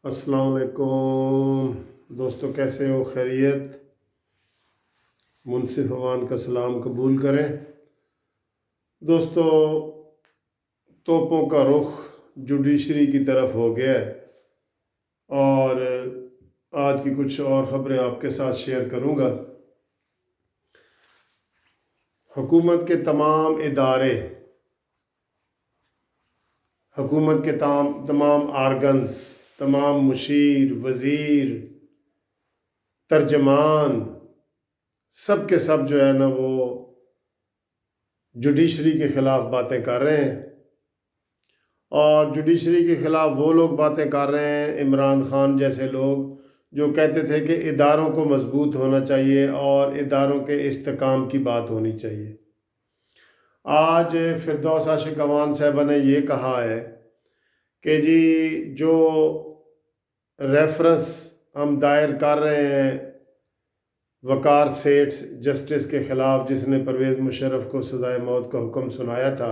अस्सलाम वालेकुम दोस्तों, कैसे हो? खैरियत? मुनसिफ अवान का सलाम कबूल करें। दोस्तों, तोपों का रुख जुडिशरी की तरफ हो गया है और आज की कुछ और ख़बरें आपके साथ शेयर करूंगा। हुकूमत के तमाम इदारे, हुकूमत के तमाम आर्गन्स, तमाम मुशीर, वज़ीर, तर्जमान, सब के सब जो है ना वो जुडिशरी के ख़िलाफ़ बातें कर रहे हैं। और जुडिशरी के ख़िलाफ़ वो लोग बातें कर रहे हैं, इमरान ख़ान जैसे लोग, जो कहते थे कि इदारों को मजबूत होना चाहिए और इदारों के इस्तेकाम की बात होनी चाहिए। आज फिरदौस आशिक अवान साहबा ने ये कहा है कि जी जो रेफरेंस हम दायर कर रहे हैं वकार सेठ जस्टिस के ख़िलाफ़, जिसने परवेज़ मुशर्रफ को सज़ाए मौत का हुक्म सुनाया था,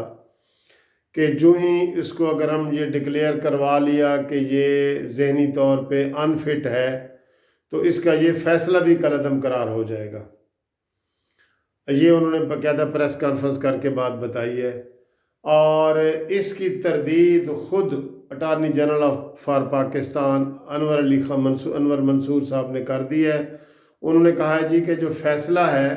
कि जो ही इसको अगर हम ये डिक्लेयर करवा लिया कि ये ज़हनी तौर पे अनफिट है तो इसका ये फ़ैसला भी कलअदम करार हो जाएगा। ये उन्होंने बाकायदा प्रेस कॉन्फ्रेंस करके बात बताई है और इसकी तरदीद ख़ुद attorney general for Pakistan Anwar Mansoor साहब ने कर दी है। उन्होंने कहा है जी कि जो फ़ैसला है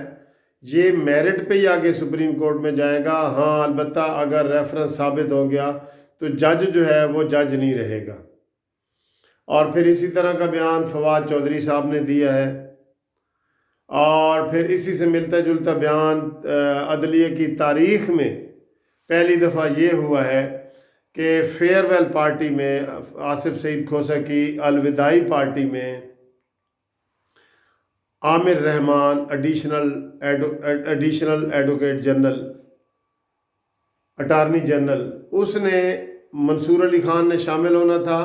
ये मेरिट पे ही आगे सुप्रीम कोर्ट में जाएगा। हाँ, अलबत्ता अगर रेफरेंस साबित हो गया तो जज जो है वो जज नहीं रहेगा। और फिर इसी तरह का बयान फवाद चौधरी साहब ने दिया है और फिर इसी से मिलता जुलता बयान अदलिया की तारीख़ में पहली दफ़ा ये हुआ है कि फेयरवेल पार्टी में आसिफ सईद खोसा की अलविदाई पार्टी में Aamir Rahman additional advocate general, attorney general, उसने मंसूर अली ख़ान ने शामिल होना था,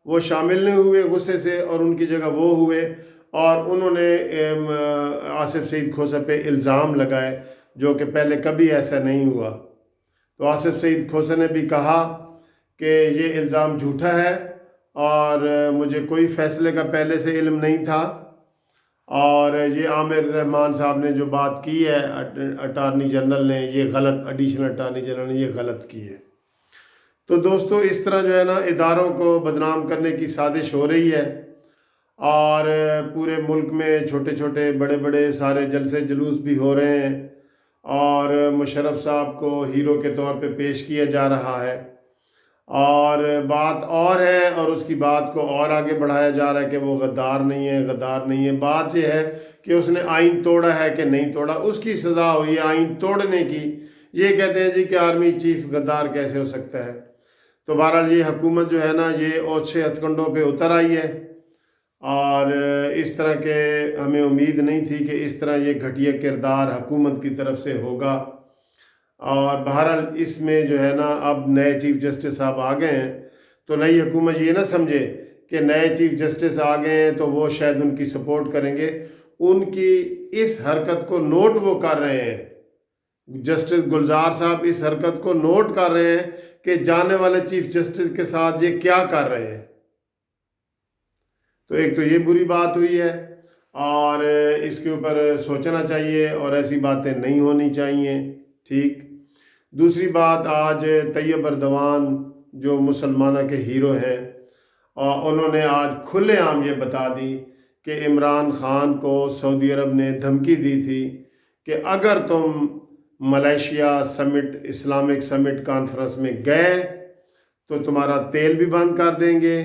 वो शामिल नहीं हुए गुस्से से और उनकी जगह वो हुए और उन्होंने आसिफ सईद खोसा पे इल्ज़ाम लगाए, जो कि पहले कभी ऐसा नहीं हुआ। तो आसिफ सईद खोसा ने भी कहा कि ये इल्ज़ाम झूठा है और मुझे कोई फ़ैसले का पहले से इल्म नहीं था और ये आमिर रहमान साहब ने जो बात की है अटारनी जनरल ने, ये गलत, एडिशनल अटारनी जनरल ने ये गलत की है। तो दोस्तों, इस तरह जो है ना इदारों को बदनाम करने की साजिश हो रही है और पूरे मुल्क में छोटे छोटे बड़े बड़े सारे जलसे जुलूस भी हो रहे हैं और मुशर्रफ साहब को हीरो के तौर पे पेश किया जा रहा है और बात और है और उसकी बात को और आगे बढ़ाया जा रहा है कि वो गद्दार नहीं है, गद्दार नहीं है। बात ये है कि उसने आइन तोड़ा है कि नहीं तोड़ा, उसकी सज़ा हुई है आइन तोड़ने की। ये कहते हैं जी कि आर्मी चीफ गद्दार कैसे हो सकता है। तो बहरहाल ये हुकूमत जो है ना ये ओछे हथकंडों पे उतर आई है और इस तरह के हमें उम्मीद नहीं थी कि इस तरह ये घटिया किरदार हुकूमत की तरफ से होगा। और बहरहाल इसमें जो है ना अब नए चीफ जस्टिस साहब आ गए हैं, तो नई हुकूमत ये ना समझे कि नए चीफ जस्टिस आ गए हैं तो वो शायद उनकी सपोर्ट करेंगे। उनकी इस हरकत को नोट वो कर रहे हैं, जस्टिस गुलजार साहब इस हरकत को नोट कर रहे हैं कि जाने वाले चीफ जस्टिस के साथ ये क्या कर रहे हैं। तो एक तो ये बुरी बात हुई है और इसके ऊपर सोचना चाहिए और ऐसी बातें नहीं होनी चाहिए। ठीक। दूसरी बात, आज तैयब अर्दवान जो मुसलमाना के हीरो हैं और उन्होंने आज खुलेआम ये बता दी कि इमरान ख़ान को सऊदी अरब ने धमकी दी थी कि अगर तुम Malaysia summit, Islamic summit conference में गए तो तुम्हारा तेल भी बंद कर देंगे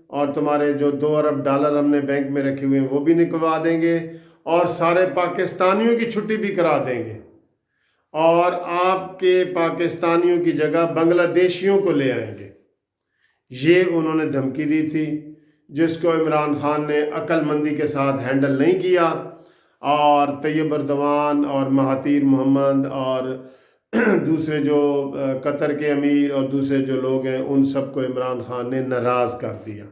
और तुम्हारे जो $2 अरब हमने बैंक में रखे हुए हैं वो भी निकलवा देंगे और सारे पाकिस्तानियों की छुट्टी भी करा देंगे और आपके पाकिस्तानियों की जगह बांग्लादेशियों को ले आएंगे। ये उन्होंने धमकी दी थी, जिसको इमरान ख़ान ने अक्लमंदी के साथ हैंडल नहीं किया और तैयब अर्दवान और महातीर मोहम्मद और दूसरे जो कतर के अमीर और दूसरे जो लोग हैं उन सबको इमरान ख़ान ने नाराज़ कर दिया।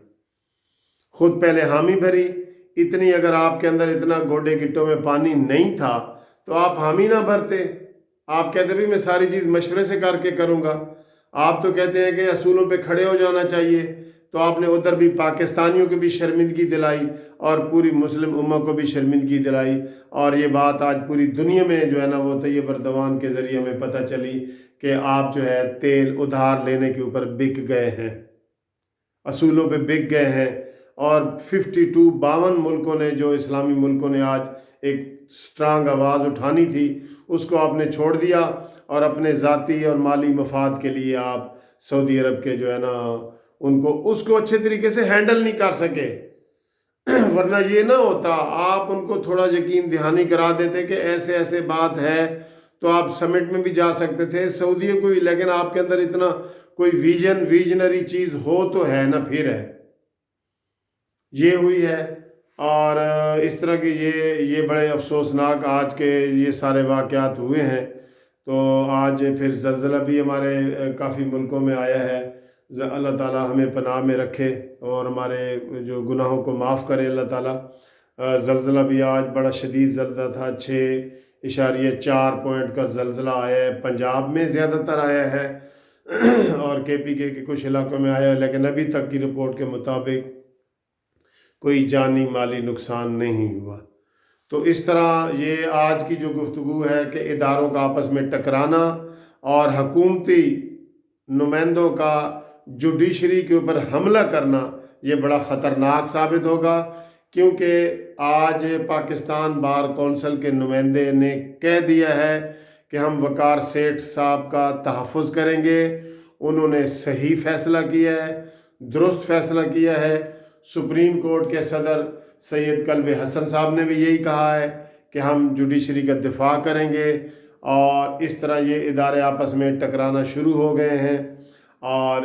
खुद पहले हामी भरी, इतनी अगर आपके अंदर इतना गोडे गिट्टों में पानी नहीं था तो आप हामी ना भरते। आप कहते भी मैं सारी चीज़ मशवरे से करके करूँगा। आप तो कहते हैं कि असूलों पे खड़े हो जाना चाहिए, تو آپ نے ادھر بھی پاکستانیوں کو بھی شرمندگی دلائی اور پوری مسلم امہ کو بھی شرمندگی دلائی، اور یہ بات آج پوری دنیا میں جو ہے نا وہ طیب اردوان کے ذریعے ہمیں پتہ چلی کہ آپ جو ہے تیل ادھار لینے کے اوپر بک گئے ہیں، اصولوں پہ بک گئے ہیں، اور 52 ملکوں نے، جو اسلامی ملکوں نے آج ایک سٹرانگ آواز اٹھانی تھی، اس کو آپ نے چھوڑ دیا اور اپنے ذاتی اور مالی مفاد کے لیے آپ سعودی عرب کے جو ہے نا اس کو اچھے طریقے سے ہینڈل نہیں کر سکے۔ ورنہ یہ نہ ہوتا، آپ ان کو تھوڑا یقین دہانی کرا دیتے کہ ایسے ایسے بات ہے تو آپ سمٹ میں بھی جا سکتے تھے، سعودیوں کو بھی، لیکن آپ کے اندر اتنا کوئی ویژنری چیز ہو تو ہے نا، پھر ہے یہ ہوئی ہے۔ اور اس طرح کے یہ بڑے افسوسناک آج کے یہ سارے واقعات ہوئے ہیں۔ تو آج پھر زلزلہ بھی ہمارے کافی ملکوں میں آیا ہے، اللہ تعالیٰ ہمیں پناہ میں رکھے اور ہمارے جو گناہوں کو معاف کرے اللہ تعالیٰ۔ زلزلہ بھی آج بڑا شدید زلزلہ تھا، 6.4 پوائنٹ کا زلزلہ آیا ہے، پنجاب میں زیادہ تر آیا ہے اور KPK کے کچھ علاقوں میں آیا ہے، لیکن ابھی تک کی رپورٹ کے مطابق کوئی جانی مالی نقصان نہیں ہوا۔ تو اس طرح یہ آج کی جو گفتگو ہے کہ اداروں کا آپس میں ٹکرانا اور حکومتی نمائندوں کا جوڈیشری کے اوپر حملہ کرنا، یہ بڑا خطرناک ثابت ہوگا، کیونکہ آج پاکستان بار کونسل کے نمائندے نے کہہ دیا ہے کہ ہم وقار سیٹھ صاحب کا تحفظ کریں گے۔ انہوں نے صحیح فیصلہ کیا ہے، درست فیصلہ کیا ہے۔ سپریم کورٹ کے صدر سید قلب حسن صاحب نے بھی یہی کہا ہے کہ ہم جوڈیشری کا دفاع کریں گے، اور اس طرح یہ ادارے آپس میں ٹکرانا شروع ہو گئے ہیں۔ اور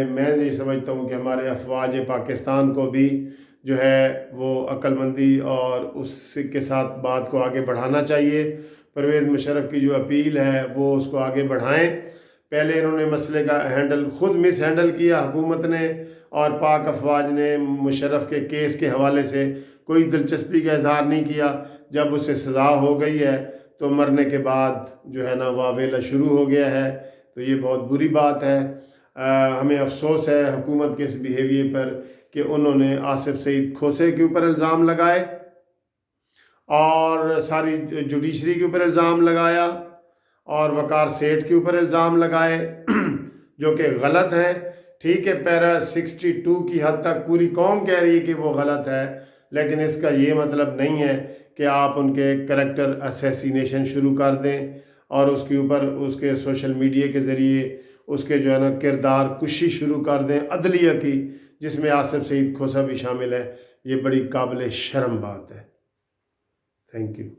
میں یہ سمجھتا ہوں کہ ہمارے افواج پاکستان کو بھی جو ہے وہ عقل مندی اور اس کے ساتھ بات کو آگے بڑھانا چاہیے۔ پرویز مشرف کی جو اپیل ہے وہ اس کو آگے بڑھائیں۔ پہلے انہوں نے مسئلے کا خود مس ہینڈل کیا حکومت نے، اور پاک افواج نے مشرف کے کیس کے حوالے سے کوئی دلچسپی کا اظہار نہیں کیا۔ جب اسے سزا ہو گئی ہے تو مرنے کے بعد جو ہے نا واویلا شروع ہو گیا ہے، تو یہ بہت بری بات ہے۔ ہمیں افسوس ہے حکومت کے اس بیہیویئر پر کہ انہوں نے آصف سعید کھوسے کے اوپر الزام لگائے اور ساری جوڈیشری کے اوپر الزام لگایا اور وقار سیٹھ کے اوپر الزام لگائے، جو کہ غلط ہے۔ ٹھیک ہے، پیرا 62 کی حد تک پوری قوم کہہ رہی ہے کہ وہ غلط ہے، لیکن اس کا یہ مطلب نہیں ہے کہ آپ ان کے کریکٹر اسیسینیشن شروع کر دیں اور اس کے اوپر اس کے سوشل میڈیا کے ذریعے اس کے جو ہے نا کردار کشی شروع کر دیں عدلیہ کی، جس میں آصف سعید کھوسا بھی شامل ہے۔ یہ بڑی قابل شرم بات ہے۔ Thank you.